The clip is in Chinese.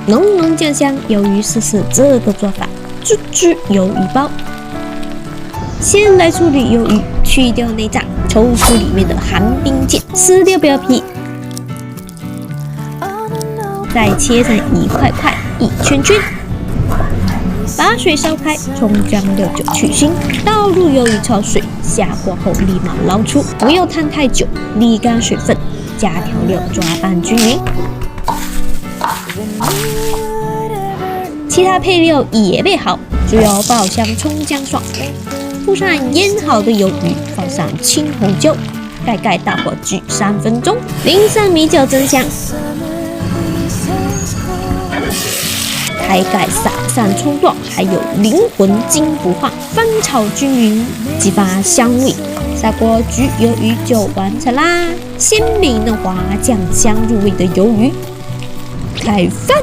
浓浓酱香鱿鱼试试这个做法，猪猪鱿鱼包。先来处理鱿鱼，去掉内脏，抽出里面的寒冰腱，撕掉表皮，再切成一块块、一圈圈。把水烧开，葱姜料酒去腥，倒入鱿鱼焯水，下锅后立马捞出，不要烫太久，沥干水分，加调料抓拌均匀。其他配料也备好，只要爆香葱姜爽，铺上腌好的鱿鱼，放上青红椒，盖大火焗3分钟，淋上米酒增香。开盖撒上葱段，还有灵魂金不换，翻炒均匀，激发香味。下锅焗鱿鱼就完成啦！鲜美嫩滑、酱香入味的鱿鱼，开饭。